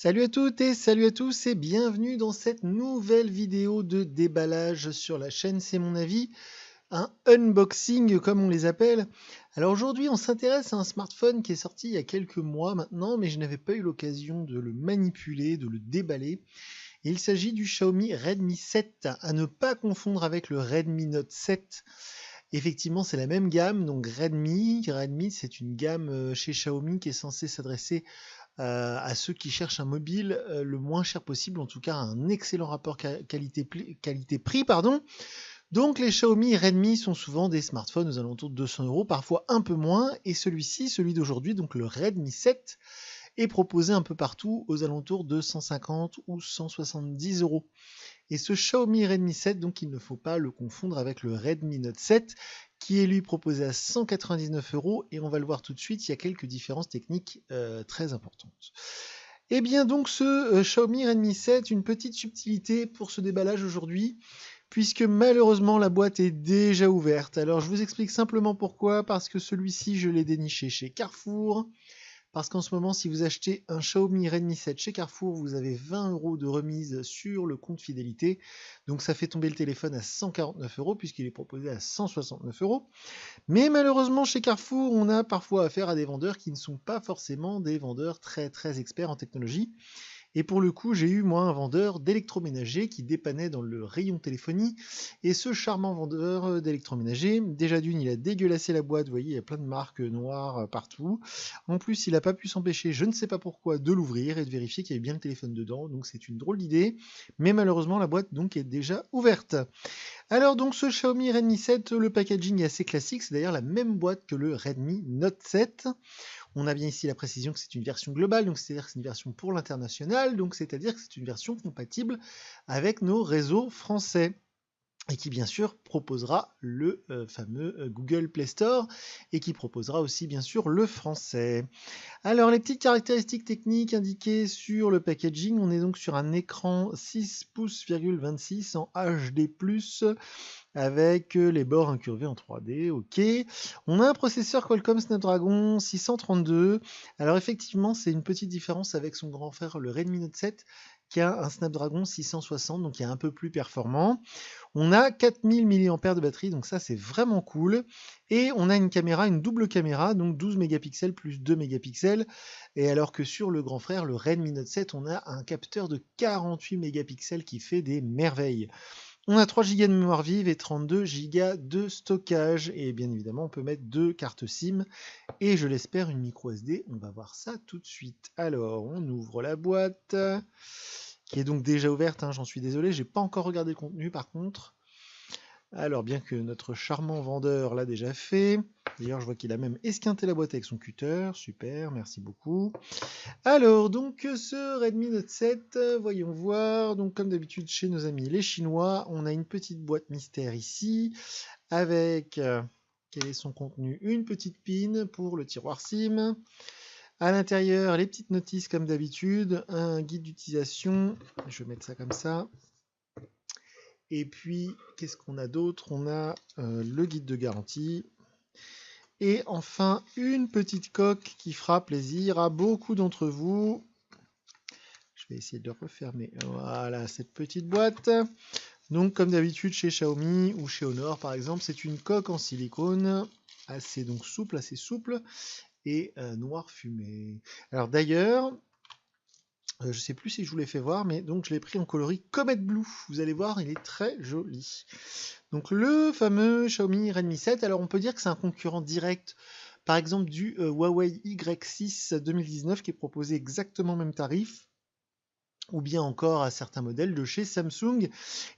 Salut à toutes et salut à tous et bienvenue dans cette nouvelle vidéo de déballage sur la chaîne C'est mon avis, un unboxing comme on les appelle. Alors aujourd'hui on s'intéresse à un smartphone qui est sorti il y a quelques mois maintenant, mais je n'avais pas eu l'occasion de le manipuler, de le déballer. Il s'agit du Xiaomi Redmi 7, à ne pas confondre avec le Redmi Note 7. Effectivement, c'est la même gamme, donc Redmi. Redmi, c'est une gamme chez Xiaomi qui est censée s'adresser à ceux qui cherchent un mobile le moins cher possible, en tout cas un excellent rapport qualité-prix, pardon. Donc les Xiaomi Redmi sont souvent des smartphones aux alentours de 200 euros, parfois un peu moins, et celui-ci, celui d'aujourd'hui, donc le Redmi 7, est proposé un peu partout aux alentours de 150 ou 170 euros. Et ce Xiaomi Redmi 7, donc il ne faut pas le confondre avec le Redmi Note 7, qui est lui proposé à 199 euros, et on va le voir tout de suite, il y a quelques différences techniques très importantes. Et bien donc ce Xiaomi Redmi 7, une petite subtilité pour ce déballage aujourd'hui, puisque malheureusement la boîte est déjà ouverte. Alors je vous explique simplement pourquoi, parce que celui-ci je l'ai déniché chez Carrefour. Parce qu'en ce moment, si vous achetez un Xiaomi Redmi 7 chez Carrefour, vous avez 20 euros de remise sur le compte fidélité. Donc ça fait tomber le téléphone à 149 euros puisqu'il est proposé à 169 euros. Mais malheureusement, chez Carrefour, on a parfois affaire à des vendeurs qui ne sont pas forcément des vendeurs très experts en technologie. Et pour le coup, j'ai eu moi un vendeur d'électroménager qui dépannait dans le rayon téléphonie. Et ce charmant vendeur d'électroménager, déjà d'une, il a dégueulassé la boîte, vous voyez, il y a plein de marques noires partout. En plus, il n'a pas pu s'empêcher, je ne sais pas pourquoi, de l'ouvrir et de vérifier qu'il y avait bien le téléphone dedans. Donc c'est une drôle d'idée. Mais malheureusement, la boîte donc est déjà ouverte. Alors donc ce Xiaomi Redmi 7, le packaging est assez classique, c'est d'ailleurs la même boîte que le Redmi Note 7. On a bien ici la précision que c'est une version globale, donc c'est-à-dire que c'est une version pour l'international, donc c'est-à-dire que c'est une version compatible avec nos réseaux français et qui bien sûr proposera le fameux Google Play Store et qui proposera aussi bien sûr le français. Alors les petites caractéristiques techniques indiquées sur le packaging, on est donc sur un écran 6 pouces,26 en HD+, avec les bords incurvés en 3D, ok. On a un processeur Qualcomm Snapdragon 632. Alors effectivement, c'est une petite différence avec son grand frère, le Redmi Note 7, qui a un Snapdragon 660, donc qui est un peu plus performant. On a 4000 mAh de batterie, donc ça c'est vraiment cool. Et on a une caméra, une double caméra, donc 12 mégapixels plus 2 mégapixels. Et alors que sur le grand frère, le Redmi Note 7, on a un capteur de 48 mégapixels qui fait des merveilles. On a 3 Go de mémoire vive et 32 Go de stockage. Et bien évidemment, on peut mettre 2 cartes SIM et je l'espère une micro SD. On va voir ça tout de suite. Alors, on ouvre la boîte qui est donc déjà ouverte. J'en suis désolé, j'ai pas encore regardé le contenu par contre. Alors, bien que notre charmant vendeur l'a déjà fait. D'ailleurs, je vois qu'il a même esquinté la boîte avec son cutter. Super, merci beaucoup. Alors, donc, ce Redmi Note 7, voyons voir. Donc, comme d'habitude, chez nos amis les Chinois, on a une petite boîte mystère ici, avec, quel est son contenu? Une petite pin pour le tiroir SIM. À l'intérieur, les petites notices comme d'habitude, un guide d'utilisation. Je vais mettre ça comme ça. Et puis, qu'est-ce qu'on a d'autre? On a le guide de garantie. Et enfin, une petite coque qui fera plaisir à beaucoup d'entre vous. Je vais essayer de refermer. Voilà, cette petite boîte. Donc, comme d'habitude chez Xiaomi ou chez Honor, par exemple, c'est une coque en silicone assez donc souple, assez souple et noir fumé. Alors d'ailleurs, je ne sais plus si je vous l'ai fait voir, mais donc je l'ai pris en coloris Comet Blue. Vous allez voir, il est très joli. Donc le fameux Xiaomi Redmi 7. Alors on peut dire que c'est un concurrent direct, par exemple du Huawei Y6 2019 qui est proposé exactement au même tarif, ou bien encore à certains modèles de chez Samsung.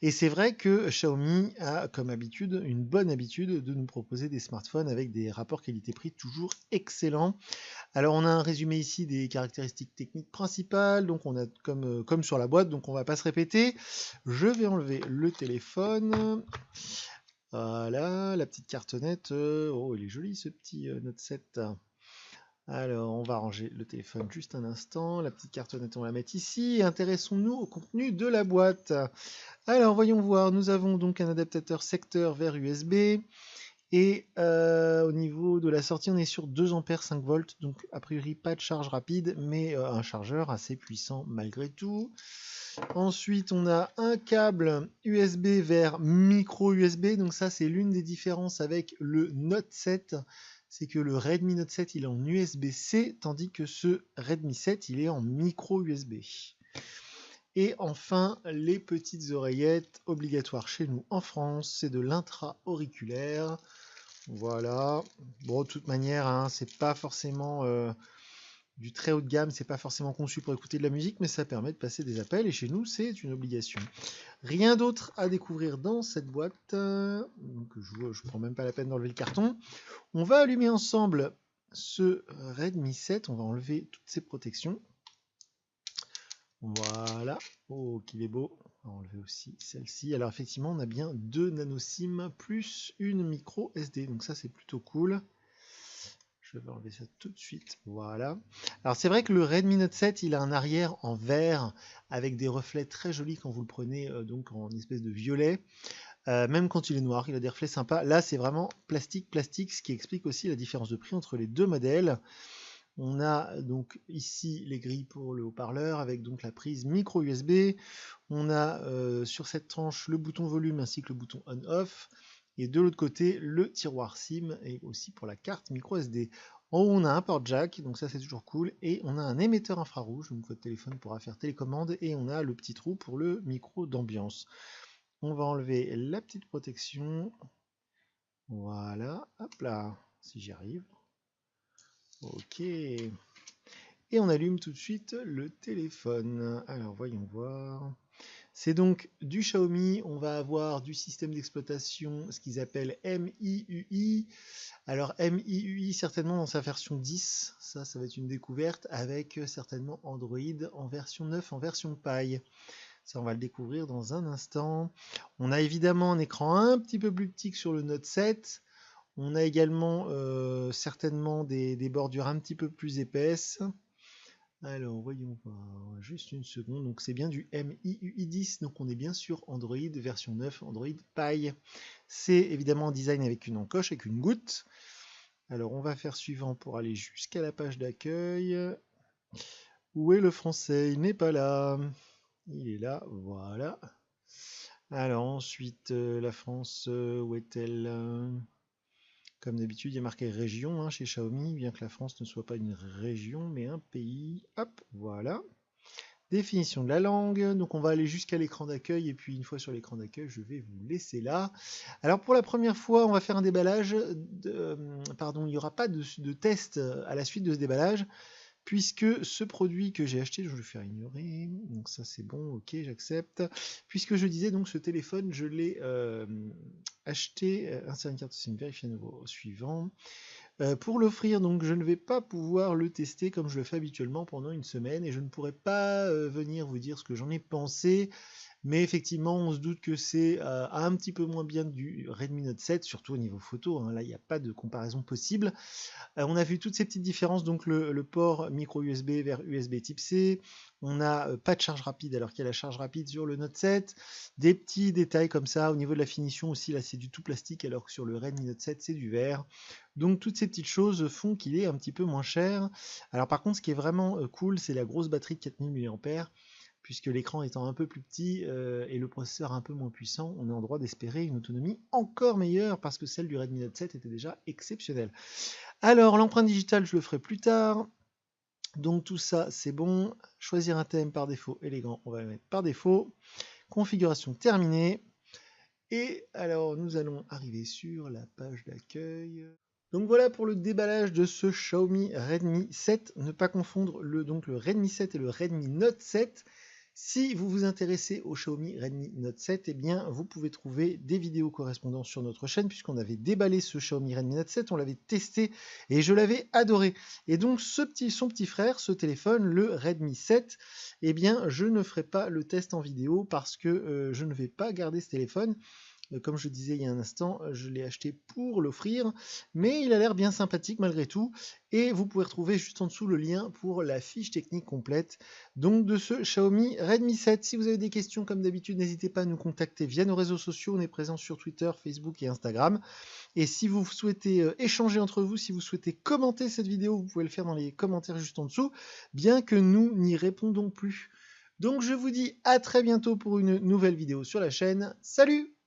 Et c'est vrai que Xiaomi a comme habitude, une bonne habitude de nous proposer des smartphones avec des rapports qualité-prix toujours excellents. Alors on a un résumé ici des caractéristiques techniques principales, donc on a comme sur la boîte, donc on va pas se répéter. Je vais enlever le téléphone. Voilà, la petite cartonnette. Oh, il est joli ce petit Note 7. Alors, on va ranger le téléphone juste un instant. La petite cartonnette, on va la mettre ici. Et intéressons-nous au contenu de la boîte. Alors, voyons voir. Nous avons donc un adaptateur secteur vers USB. Et au niveau de la sortie, on est sur 2 ampères 5 volts, donc a priori pas de charge rapide, mais un chargeur assez puissant malgré tout. Ensuite, on a un câble USB vers micro USB, donc ça c'est l'une des différences avec le Note 7, c'est que le Redmi Note 7 il est en USB-C, tandis que ce Redmi 7 il est en micro USB. Et enfin, les petites oreillettes obligatoires chez nous en France, c'est de l'intra-auriculaire. Voilà. Bon, de toute manière, hein, c'est pas forcément du très haut de gamme, c'est pas forcément conçu pour écouter de la musique, mais ça permet de passer des appels et chez nous, c'est une obligation. Rien d'autre à découvrir dans cette boîte. Donc je prends même pas la peine d'enlever le carton. On va allumer ensemble ce Redmi 7. On va enlever toutes ces protections. Voilà. Oh, qu'il est beau. On va enlever aussi celle-ci. Alors effectivement, on a bien 2 nano SIM plus une micro SD. Donc ça, c'est plutôt cool. Je vais enlever ça tout de suite. Voilà. Alors c'est vrai que le Redmi Note 7, il a un arrière en verre avec des reflets très jolis quand vous le prenez donc en espèce de violet. Même quand il est noir, il a des reflets sympas. Là, c'est vraiment plastique, ce qui explique aussi la différence de prix entre les deux modèles. On a donc ici les grilles pour le haut-parleur avec donc la prise micro USB. On a sur cette tranche le bouton volume ainsi que le bouton on-off. Et de l'autre côté, le tiroir SIM et aussi pour la carte micro SD. En haut, on a un port jack, donc ça c'est toujours cool. Et on a un émetteur infrarouge, donc votre téléphone pourra faire télécommande. Et on a le petit trou pour le micro d'ambiance. On va enlever la petite protection. Voilà, hop là, si j'y arrive. Ok. Et on allume tout de suite le téléphone. Alors voyons voir. C'est donc du Xiaomi, on va avoir du système d'exploitation, ce qu'ils appellent MIUI. Alors MIUI certainement dans sa version 10, ça va être une découverte, avec certainement Android en version 9, en version Pie. Ça on va le découvrir dans un instant. On a évidemment un écran un petit peu plus petit que sur le Note 7. On a également certainement des bordures un petit peu plus épaisses. Alors, voyons voir, juste une seconde. Donc, c'est bien du MIUI 10. Donc, on est bien sur Android version 9, Android Pie. C'est évidemment un design avec une encoche, avec une goutte. Alors, on va faire suivant pour aller jusqu'à la page d'accueil. Où est le français? Il n'est pas là. Il est là, voilà. Alors, ensuite, la France, où est-elle? Comme d'habitude, il y a marqué région chez Xiaomi, bien que la France ne soit pas une région, mais un pays. Hop, voilà. Définition de la langue. Donc on va aller jusqu'à l'écran d'accueil, et puis une fois sur l'écran d'accueil, je vais vous laisser là. Alors pour la première fois, on va faire un déballage. Pardon, il n'y aura pas de test à la suite de ce déballage, puisque ce produit que j'ai acheté, je vais le faire ignorer, donc ça c'est bon, ok, j'accepte. Puisque je disais donc ce téléphone, je l'ai acheté, insérer une carte SIM, vérifier à nouveau, suivant. Pour l'offrir, donc je ne vais pas pouvoir le tester comme je le fais habituellement pendant une semaine, et je ne pourrai pas venir vous dire ce que j'en ai pensé. Mais effectivement, on se doute que c'est un petit peu moins bien du Redmi Note 7, surtout au niveau photo, hein, là il n'y a pas de comparaison possible. On a vu toutes ces petites différences, donc le port micro USB vers USB type C, on n'a pas de charge rapide alors qu'il y a la charge rapide sur le Note 7, des petits détails comme ça, au niveau de la finition aussi, là c'est du tout plastique alors que sur le Redmi Note 7 c'est du verre. Donc toutes ces petites choses font qu'il est un petit peu moins cher. Alors par contre ce qui est vraiment cool, c'est la grosse batterie de 4000 mAh, puisque l'écran étant un peu plus petit et le processeur un peu moins puissant, on est en droit d'espérer une autonomie encore meilleure parce que celle du Redmi Note 7 était déjà exceptionnelle. Alors l'empreinte digitale, je le ferai plus tard. Donc tout ça, c'est bon. Choisir un thème par défaut, élégant, on va le mettre par défaut. Configuration terminée. Et alors nous allons arriver sur la page d'accueil. Donc voilà pour le déballage de ce Xiaomi Redmi 7. Ne pas confondre le Redmi 7 et le Redmi Note 7. Si vous vous intéressez au Xiaomi Redmi Note 7, eh bien, vous pouvez trouver des vidéos correspondantes sur notre chaîne, puisqu'on avait déballé ce Xiaomi Redmi Note 7, on l'avait testé et je l'avais adoré. Et donc, son petit frère, ce téléphone, le Redmi 7, eh bien, je ne ferai pas le test en vidéo parce que je ne vais pas garder ce téléphone. Comme je disais il y a un instant, je l'ai acheté pour l'offrir, mais il a l'air bien sympathique malgré tout. Et vous pouvez retrouver juste en dessous le lien pour la fiche technique complète donc de ce Xiaomi Redmi 7. Si vous avez des questions, comme d'habitude, n'hésitez pas à nous contacter via nos réseaux sociaux. On est présent sur Twitter, Facebook et Instagram. Et si vous souhaitez échanger entre vous, si vous souhaitez commenter cette vidéo, vous pouvez le faire dans les commentaires juste en dessous, bien que nous n'y répondons plus. Donc je vous dis à très bientôt pour une nouvelle vidéo sur la chaîne. Salut!